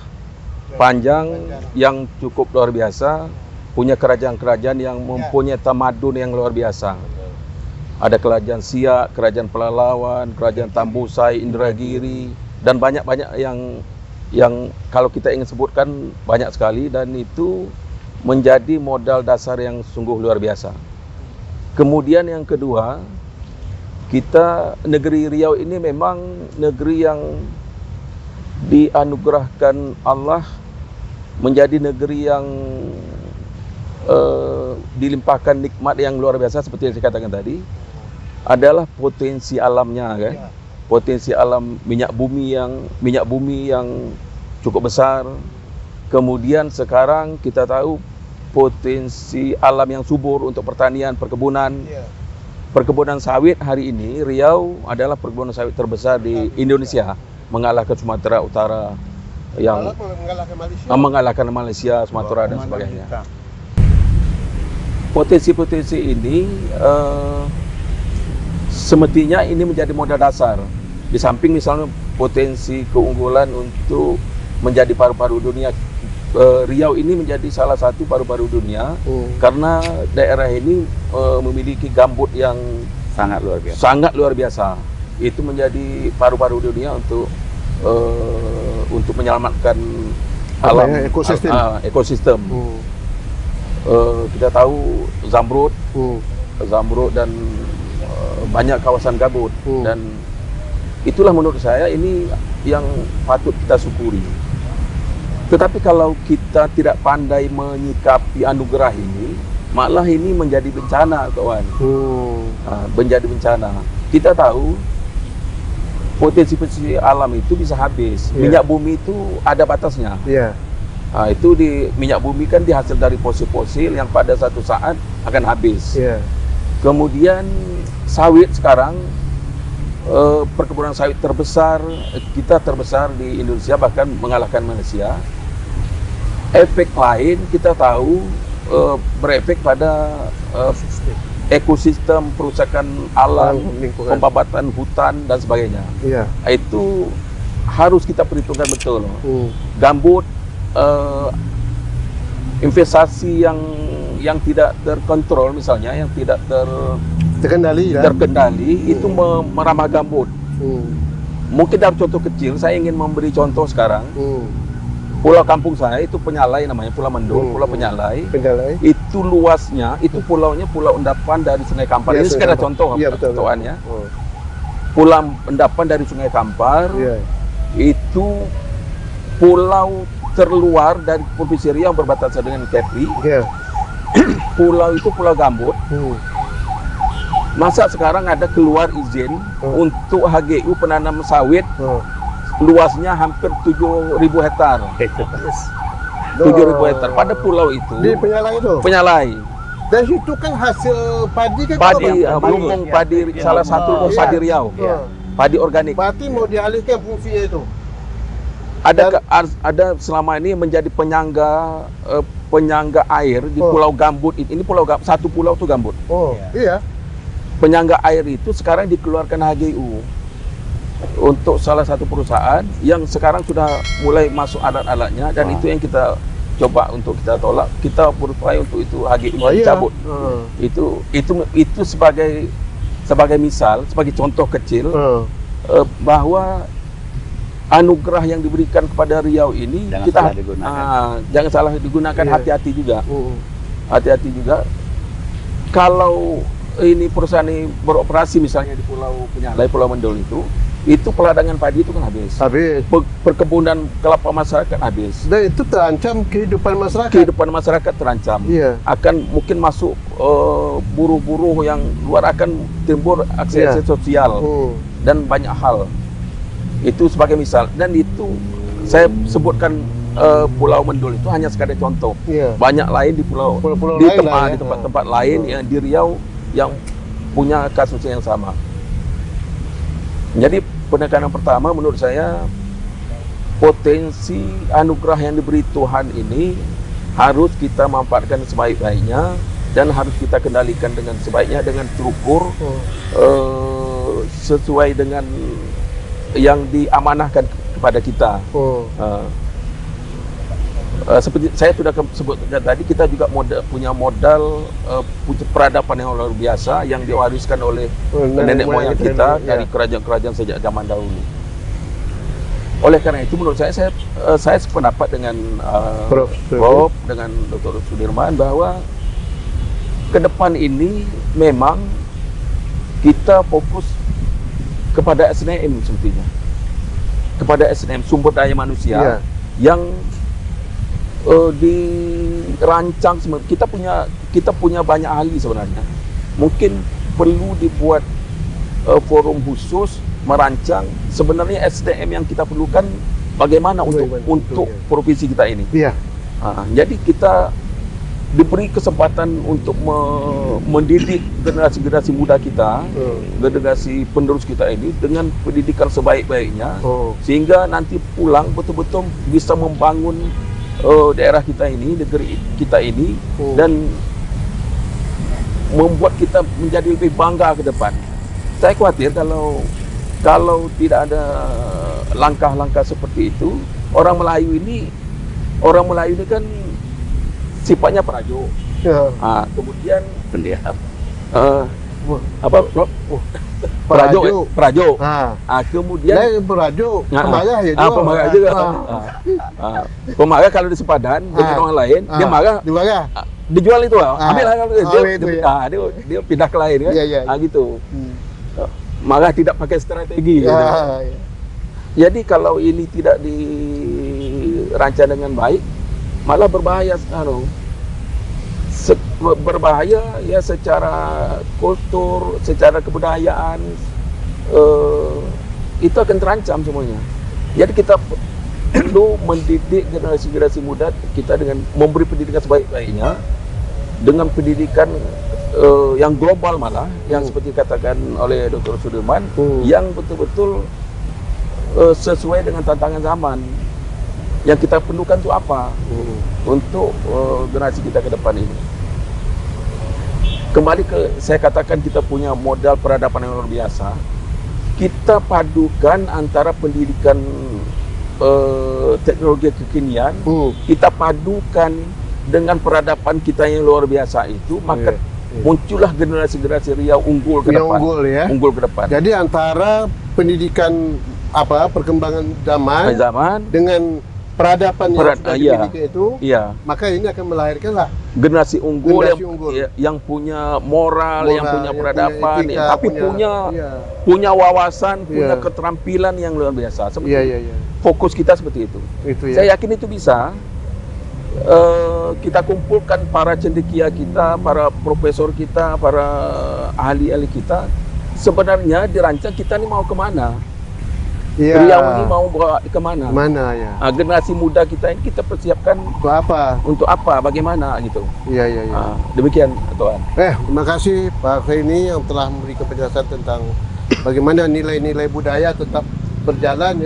panjang yang cukup luar biasa, punya kerajaan-kerajaan yang mempunyai tamadun yang luar biasa. Ada kerajaan Siak, kerajaan Pelalawan, kerajaan Tambusai, Indragiri, dan banyak-banyak yang kalau kita ingin sebutkan banyak sekali, dan itu menjadi modal dasar yang sungguh luar biasa. Kemudian yang kedua, negeri Riau ini memang negeri yang dianugerahkan Allah menjadi negeri yang dilimpahkan nikmat yang luar biasa seperti yang saya katakan tadi. Adalah potensi alamnya kan. Potensi alam minyak bumi yang cukup besar. Kemudian sekarang kita tahu potensi alam yang subur untuk pertanian, perkebunan. Perkebunan sawit hari ini Riau adalah perkebunan sawit terbesar di Indonesia, mengalahkan Sumatera Utara yang mengalahkan Malaysia, Sumatera dan sebagainya. Potensi-potensi ini semestinya ini menjadi modal dasar. Di samping misalnya potensi keunggulan untuk menjadi paru-paru dunia. Riau ini menjadi salah satu paru-paru dunia karena daerah ini memiliki gambut yang sangat luar biasa. Itu menjadi paru-paru dunia untuk menyelamatkan alam ekosistem. Kita tahu zamrud dan banyak kawasan gambut, dan itulah menurut saya ini yang patut kita syukuri. Tetapi kalau kita tidak pandai menyikapi anugerah ini, malah ini menjadi bencana, kawan. Menjadi bencana. Kita tahu potensi alam itu bisa habis. Minyak bumi itu ada batasnya. Itu minyak bumi kan dihasil dari fosil-fosil yang pada satu saat akan habis. Kemudian sawit sekarang, perkebunan sawit terbesar, kita terbesar di Indonesia, bahkan mengalahkan Malaysia. Efek lain kita tahu berefek pada ekosistem, perusakan alam, pembabatan hutan dan sebagainya. Iya. Itu harus kita perhitungkan betul. Gambut, investasi yang tidak terkontrol misalnya, yang tidak terkendali, itu meramah gambut. Mungkin dalam contoh kecil, saya ingin memberi contoh sekarang. Pulau kampung saya itu Penyalai namanya, Pulau Mendul, Pulau Penyalai. Itu luasnya, itu pulaunya pulau endapan dari Sungai Kampar. Ini sekedar contoh, contohannya. Pulau endapan dari Sungai Kampar, itu pulau terluar dari Provinsi Riau berbatasan dengan Kepri. Pulau itu pulau gambut. Masa sekarang ada keluar izin untuk HGU penanam sawit, luasnya hampir 7.000 hektar. 7.000 hektar pada pulau itu. Di Penyalai itu? Penyalai. Dan itu kan hasil padi kan? Padi, lumbung padi, salah satu padi Riau. Padi organik. Berarti mau dialihkan fungsinya itu? Ada selama ini menjadi penyangga air di Pulau Gambut. Ini pulau satu pulau itu gambut. Iya. Penyangga air itu sekarang dikeluarkan HGU untuk salah satu perusahaan yang sekarang sudah mulai masuk alat-alatnya, dan itu yang kita coba untuk kita tolak. Kita berupaya untuk itu HGU dicabut. Itu sebagai misal, sebagai contoh kecil bahwa anugerah yang diberikan kepada Riau ini jangan salah digunakan. Hati-hati juga. Hati-hati juga. Kalau ini perusahaan ini beroperasi misalnya di Pulau Penyalai, Pulau Mendul itu peladangan padi itu kan habis. Perkebunan kelapa masyarakat habis. Dan itu terancam kehidupan masyarakat. Kehidupan masyarakat terancam. Akan mungkin masuk buruh-buruh yang luar, akan timbul aksi sosial dan banyak hal. Itu sebagai misal. Dan itu saya sebutkan Pulau Mendul itu hanya sekadar contoh. Banyak lain di tempat-tempat lain yang di Riau yang punya kasus yang sama. Jadi penekanan pertama menurut saya, potensi anugerah yang diberi Tuhan ini harus kita manfaatkan sebaik-baiknya, dan harus kita kendalikan dengan sebaiknya, dengan terukur, sesuai dengan yang diamanahkan kepada kita. Seperti saya sudah sebutkan tadi, kita juga punya modal peradaban yang luar biasa yang diwariskan oleh nenek moyang kita dari kerajaan-kerajaan sejak zaman dahulu. Oleh karena itu menurut saya sependapat dengan Prof, dengan Dr. Sudirman, bahwa ke depan ini memang kita fokus kepada SDM sebetulnya, kepada SDM, sumber daya manusia yang dirancang. Kita punya banyak ahli sebenarnya. Mungkin perlu dibuat forum khusus merancang sebenarnya SDM yang kita perlukan bagaimana untuk provinsi kita ini. Jadi kita diberi kesempatan untuk mendidik generasi muda kita, generasi penerus kita ini dengan pendidikan sebaik-baiknya, sehingga nanti pulang betul-betul bisa membangun daerah kita ini, negeri kita ini, dan membuat kita menjadi lebih bangga ke depan. Saya khawatir kalau tidak ada langkah-langkah seperti itu, orang Melayu ini kan sifatnya perajo. Kemudian pendiam. Perajo. Kemudian pemarah ya juga. Pemarah juga. Pemarah kalau di sepadan dengan orang lain, dia marah. Dijual itu, ambil dia pindah ke lain kan. Gitu. Marah tidak pakai strategi. Jadi kalau ini tidak dirancang dengan baik, malah berbahaya. Berbahaya ya secara kultur, secara kebudayaan, itu akan terancam semuanya. Jadi kita perlu mendidik generasi muda kita dengan memberi pendidikan sebaik-baiknya, dengan pendidikan yang global, malah yang seperti katakan oleh Dr. Sudirman, yang betul-betul sesuai dengan tantangan zaman. Yang kita perlukan itu apa untuk generasi kita ke depan ini. kembali ke saya katakan kita punya modal peradaban yang luar biasa. Kita padukan antara pendidikan teknologi kekinian, kita padukan dengan peradaban kita yang luar biasa itu, maka muncullah generasi-generasi Riau unggul ke depan. Unggul ke depan. Jadi antara pendidikan perkembangan zaman dengan peradaban yang sudah dimiliki itu, maka ini akan melahirkanlah generasi unggul, yang punya moral, yang punya peradaban, etika, tapi punya wawasan, punya keterampilan yang luar biasa. Fokus kita seperti itu. Saya yakin itu bisa. Kita kumpulkan para cendekia kita, para profesor kita, para ahli-ahli kita. Sebenarnya dirancang kita ini mau kemana? Riau ini mau bawa kemana? Generasi muda kita ini kita persiapkan untuk apa? Bagaimana gitu? Demikian, Tuan. Terima kasih Pak Khaini yang telah memberikan penjelasan tentang bagaimana nilai-nilai budaya tetap berjalan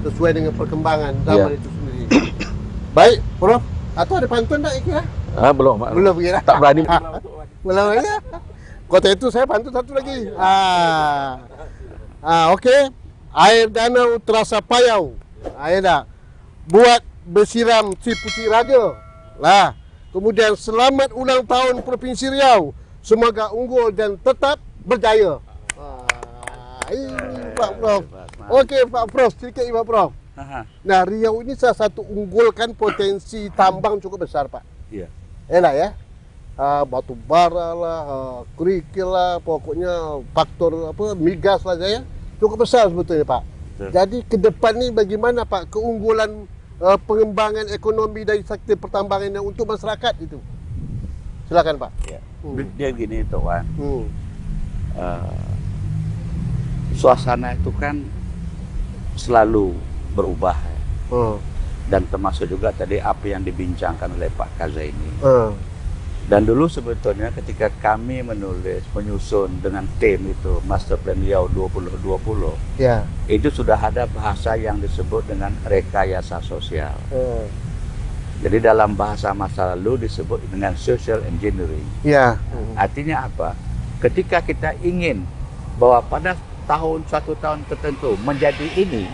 sesuai dengan perkembangan zaman itu sendiri. Baik, Prof. Atau ada pantun tak kira? Belum. Belum kira. Tak berani. Belum ya. Kota itu saya pantun satu lagi. Oke. Air danau terasa payau. Air dah. Buat bersiram si putih raja. Lah. Kemudian selamat ulang tahun Provinsi Riau. Semoga unggul dan tetap berjaya. Ini Pak Prof. Okey Pak Prof, sedikit Pak Prof. Nah, Riau ini salah satu unggulkan potensi tambang cukup besar, Pak. Enak ya. Batu bara lah, kerikil lah, pokoknya faktor migas lah saya. Cukup besar sebetulnya, Pak. Jadi ke depan ni bagaimana, Pak, keunggulan pengembangan ekonomi dari sektor pertambangan untuk masyarakat itu? Silakan, Pak. Dia gini, Tuan. Suasana itu kan selalu berubah. Dan termasuk juga tadi apa yang dibincangkan oleh Pak Khazaini. Dan dulu sebetulnya ketika kami menyusun dengan tim itu Master Plan Riau 2020, itu sudah ada bahasa yang disebut dengan rekayasa sosial. Jadi dalam bahasa masa lalu disebut dengan social engineering. Artinya apa? Ketika kita ingin bahwa pada suatu tahun tertentu menjadi ini,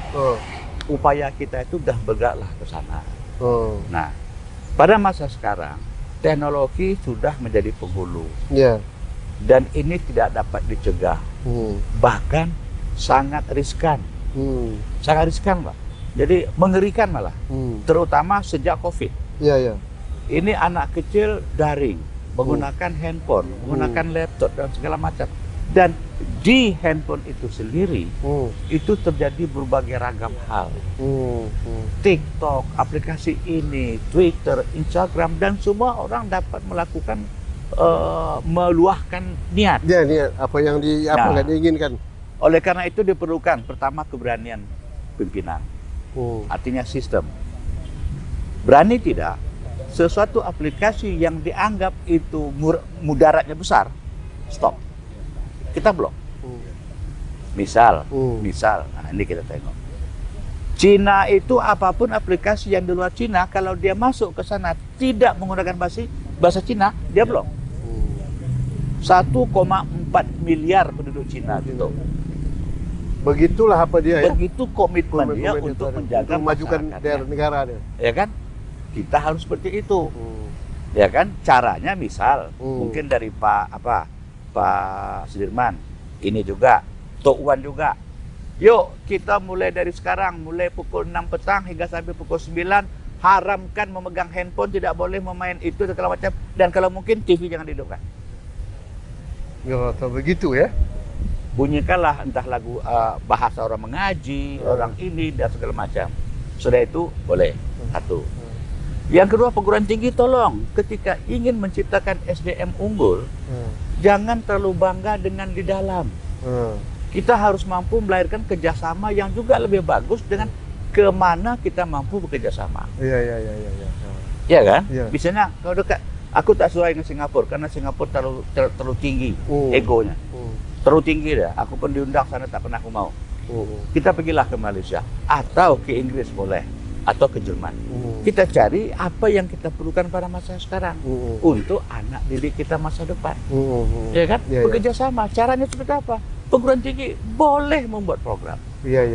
upaya kita itu sudah bergeraklah ke sana. Nah, pada masa sekarang teknologi sudah menjadi penghulu, dan ini tidak dapat dicegah, bahkan sangat riskan, Pak. Jadi mengerikan malah, terutama sejak COVID. Ini anak kecil daring, menggunakan handphone, menggunakan laptop dan segala macam. Dan di handphone itu sendiri, itu terjadi berbagai ragam hal. TikTok, aplikasi ini, Twitter, Instagram, dan semua orang dapat melakukan, meluahkan niat. Niat, apa yang diinginkan. Oleh karena itu diperlukan, pertama, keberanian pimpinan. Artinya sistem. Berani tidak, sesuatu aplikasi yang dianggap itu mudaratnya besar, stop. Kita blok. Misal, nah ini kita tengok. Cina itu apapun aplikasi yang di luar Cina, kalau dia masuk ke sana tidak menggunakan bahasa Cina, dia blok. 1,4 miliar penduduk Cina gitu. Begitulah apa dia Begitu komitmen dia untuk menjaga memajukan daerah negara dia. Ya kan? Kita harus seperti itu. Ya kan? Caranya misal mungkin dari Pak Sudirman, ini juga, Tok Wan juga. Yuk kita mulai dari sekarang, mulai pukul 6 petang hingga sampai pukul 9, haramkan memegang handphone, tidak boleh memain itu segala macam, dan kalau mungkin TV jangan dihidupkan. Begitu ya. Bunyikanlah entah lagu bahasa orang mengaji, orang ini dan segala macam. Sudah itu boleh. Satu. Yang kedua, perguruan tinggi tolong ketika ingin menciptakan SDM unggul, jangan terlalu bangga dengan di dalam. Kita harus mampu melahirkan kerjasama yang juga lebih bagus dengan kemana kita mampu bekerja sama. Iya kan? Misalnya kalau dekat, aku tak sesuai dengan Singapura karena Singapura terlalu tinggi egonya, terlalu tinggi dah. Aku pun diundang sana tak pernah aku mau. Kita pergilah ke Malaysia atau ke Inggris boleh. atau ke Jerman. Kita cari apa yang kita perlukan pada masa sekarang untuk anak didik kita masa depan. Ya kan? Bekerja sama. Caranya seperti apa? Perguruan tinggi boleh membuat program. Ya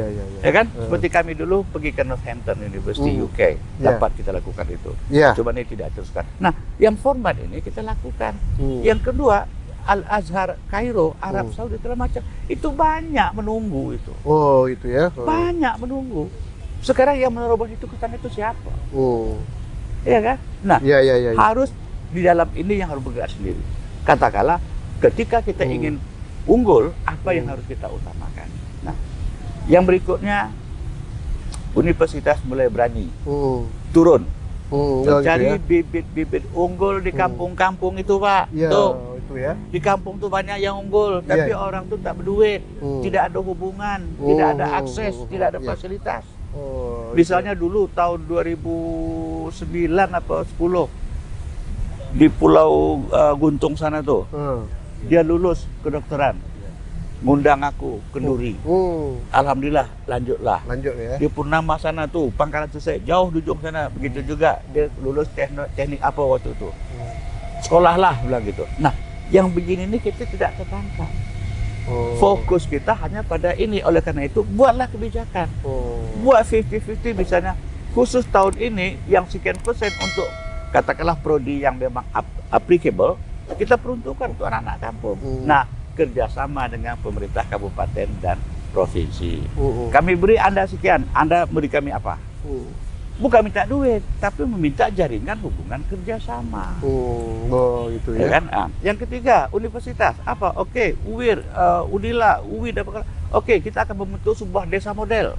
kan? Seperti kami dulu pergi ke Northampton University UK, dapat kita lakukan itu. Cuma ini tidak teruskan. Nah, yang format ini kita lakukan. Yang kedua, Al-Azhar Kairo, Arab Saudi, segala macam itu banyak menunggu itu. Oh, itu ya. Banyak menunggu. Sekarang yang menerobos itu ke sana itu siapa? Iya kan? Nah, harus di dalam ini yang harus bergerak sendiri. Katakanlah ketika kita ingin unggul, apa yang harus kita utamakan? Nah, yang berikutnya universitas mulai berani turun mencari bibit-bibit unggul di kampung-kampung itu, Pak. Tuh, itu ya. Di kampung tuh banyak yang unggul, tapi orang tuh tak berduit, tidak ada hubungan, tidak ada akses, tidak ada fasilitas. Misalnya dulu tahun 2009 apa 10 di Pulau Guntung sana tuh, dia lulus kedokteran, ngundang aku kenduri. Alhamdulillah lanjutlah. Lanjut ya. Di Purnama sana tuh Pangkalan Selesai, jauh di ujung sana. Begitu juga dia lulus teknik apa waktu itu. Sekolah lah bilang gitu. Nah, yang begini ini kita tidak tertangkap. Fokus kita hanya pada ini. Oleh karena itu buatlah kebijakan. Buat 50-50 misalnya. Khusus tahun ini yang sekian persen untuk katakanlah prodi yang memang applicable, kita peruntukkan untuk anak-anak kampung. Nah, kerjasama dengan pemerintah kabupaten dan provinsi. Kami beri Anda sekian, Anda beri kami apa? Bukan minta duit, tapi meminta jaringan hubungan kerjasama. Itu ya. Kan? Nah, yang ketiga, universitas. Apa? Oke, UIR, UNILA, UI, oke, kita akan membentuk sebuah desa model.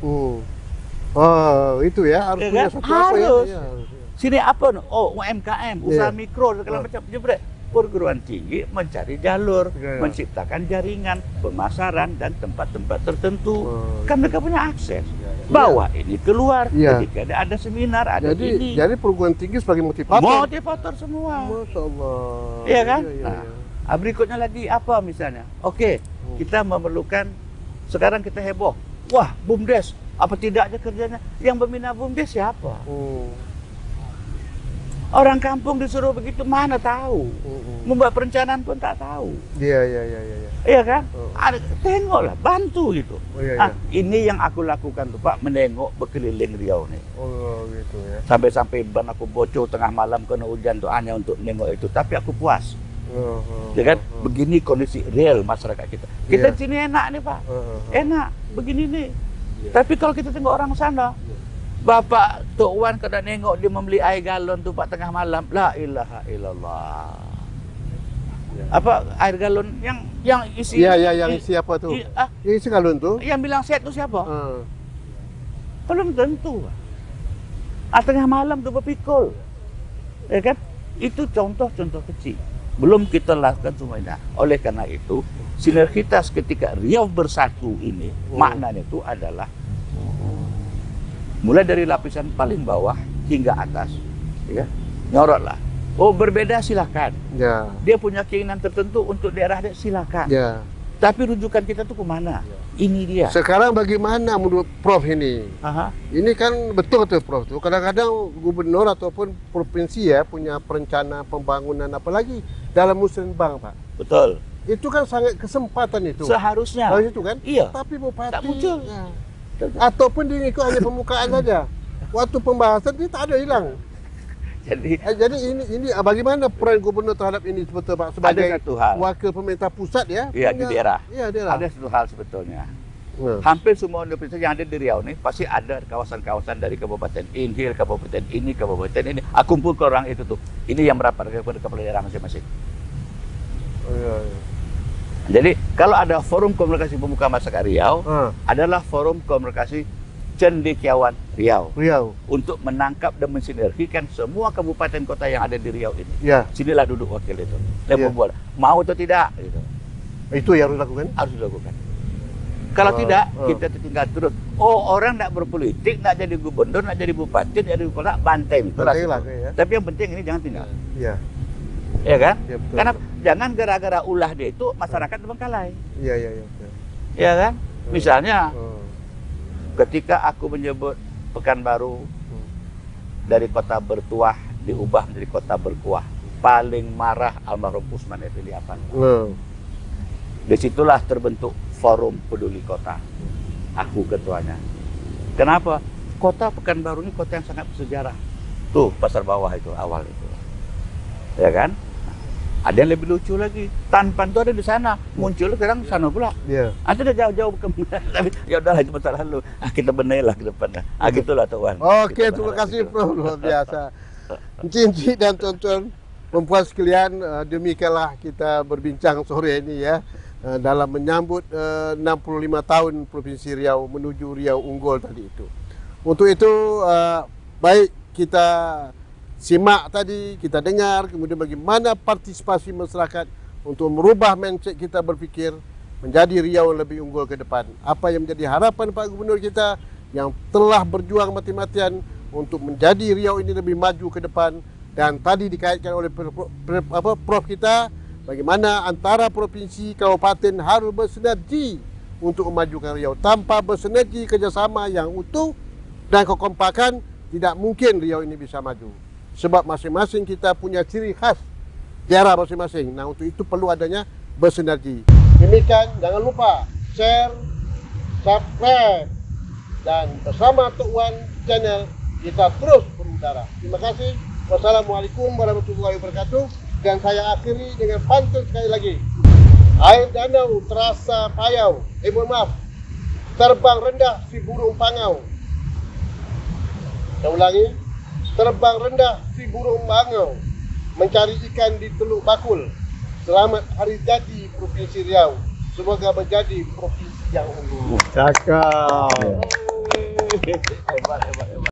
Itu ya, harus punya sesuatu harus. Ya. Sini apa? Oh, UMKM, usaha mikro, segala macam. Jebret. Perguruan tinggi mencari jalur, menciptakan jaringan, pemasaran, dan tempat-tempat tertentu. Kan mereka punya akses. Bawa ini keluar, ketika ada seminar, ada ini. Jadi perguruan tinggi sebagai motivator. Motivator semua. Masya Allah. Iya kan? Nah, berikutnya lagi apa misalnya? Oke, kita memerlukan, sekarang kita heboh. Wah, BUMDes, apa tidak ada kerjanya? Yang membina BUMDes siapa? Orang kampung disuruh begitu, mana tahu. Membuat perencanaan pun tak tahu. Iya kan? Tengoklah, bantu gitu. Ini yang aku lakukan tuh, Pak, menengok berkeliling Riau nih. Gitu ya. Sampai-sampai ban aku bocor tengah malam kena hujan tuh hanya untuk nengok itu. Tapi aku puas. Ya kan? Begini kondisi real masyarakat kita. Kita di sini enak nih, Pak. Enak, begini nih. Tapi kalau kita tengok orang sana, Bapak Tok Wan kada nengok dia membeli air galon tu Pak tengah malam. La ilaha illallah. Apa air galon yang isi? Yang isi apa tu? Isi galon tu? Yang bilang set tu siapa? Belum tentu. Tengah malam tu berpikul. Ya kan? Itu contoh-contoh kecil. Belum kita lakukan semuanya. Oleh karena itu, sinergitas ketika Riau bersatu ini, maknanya itu adalah mulai dari lapisan paling bawah hingga atas, ya, nyorotlah. Oh, berbeda silakan. Dia punya keinginan tertentu untuk daerah dia silakan. Tapi rujukan kita tuh kemana? Ini dia. Sekarang bagaimana menurut Prof ini? Ini kan betul tuh Prof tuh. Kadang-kadang gubernur ataupun provinsi ya punya perencana pembangunan apalagi dalam musrenbang, Pak. Betul. Itu kan sangat kesempatan itu. Seharusnya. Itu kan? Iya. Tapi bupati tak muncul. Ataupun dia ikut hanya pembukaan saja. Waktu pembahasan dia tak ada hilang. Jadi ini bagaimana peran gubernur terhadap ini sebetulnya Pak sebagai wakil pemerintah pusat ya? Iya, di daerah. Iya, daerah. Ada satu hal sebetulnya. Hampir semua universitas yang ada di Riau ini pasti ada kawasan-kawasan dari kabupaten Inhil, kabupaten ini. Aku kumpul ke orang itu tuh. Ini yang merapat kepada kepala daerah masing-masing. Jadi kalau ada forum komunikasi pemuka masyarakat Riau, adalah forum komunikasi cendekiawan Riau untuk menangkap dan mensinergikan semua kabupaten kota yang ada di Riau ini. Sinilah duduk wakil itu. Berbuat mau atau tidak gitu. Itu yang harus dilakukan. Harus dilakukan. Kalau tidak, kita tertinggal terus. Oh, orang nak berpolitik, nak jadi gubernur, nak jadi bupati, nak jadi kepala, bantai itu. Tapi yang penting ini jangan tinggal. Ya kan? Karena jangan gara-gara ulah dia itu masyarakat terbengkalai. Ya kan? Misalnya ketika aku menyebut Pekanbaru dari kota bertuah diubah menjadi kota berkuah. Paling marah almarhum Usman Effendi Avanto. Disitulah terbentuk Forum Peduli Kota. Aku ketuanya. Kenapa? Kota Pekanbaru ini kota yang sangat bersejarah. Tuh pasar bawah itu awal itu, ya kan? Ada yang lebih lucu lagi. Tanpan itu ada di sana, muncul sekarang sana pula. Ada udah jauh-jauh ke tapi ya udahlah itu masa lalu. Kita benahilah ke depan. Gitulah Tuan. Oke, terima kasih Prof. Luar biasa. Cincin dan tonton perempuan sekalian, demikianlah kita berbincang sore ini ya dalam menyambut 65 tahun Provinsi Riau menuju Riau Unggul tadi itu. Untuk itu baik kita simak tadi, kita dengar, kemudian bagaimana partisipasi masyarakat untuk merubah mindset kita berfikir menjadi Riau yang lebih unggul ke depan. Apa yang menjadi harapan Pak Gubernur kita yang telah berjuang mati-matian untuk menjadi Riau ini lebih maju ke depan. Dan tadi dikaitkan oleh Prof kita, bagaimana antara provinsi, kabupaten harus bersinergi untuk memajukan Riau. Tanpa bersinergi kerjasama yang utuh dan kekompakan, tidak mungkin Riau ini bisa maju. Sebab masing-masing kita punya ciri khas daerah masing-masing. Nah, untuk itu perlu adanya bersinergi. Demikian, jangan lupa share, subscribe, dan bersama Tok Wan Channel kita terus berudara. Terima kasih. Wassalamualaikum warahmatullahi wabarakatuh. Dan saya akhiri dengan pantun sekali lagi. Air danau terasa payau. Mohon maaf. Terbang rendah si burung pangau. Saya ulangi. Terbang rendah si burung pangau. Mencari ikan di Teluk Bakul. Selamat hari jadi Provinsi Riau. Semoga menjadi provinsi yang unggul. Cakap. Hebat.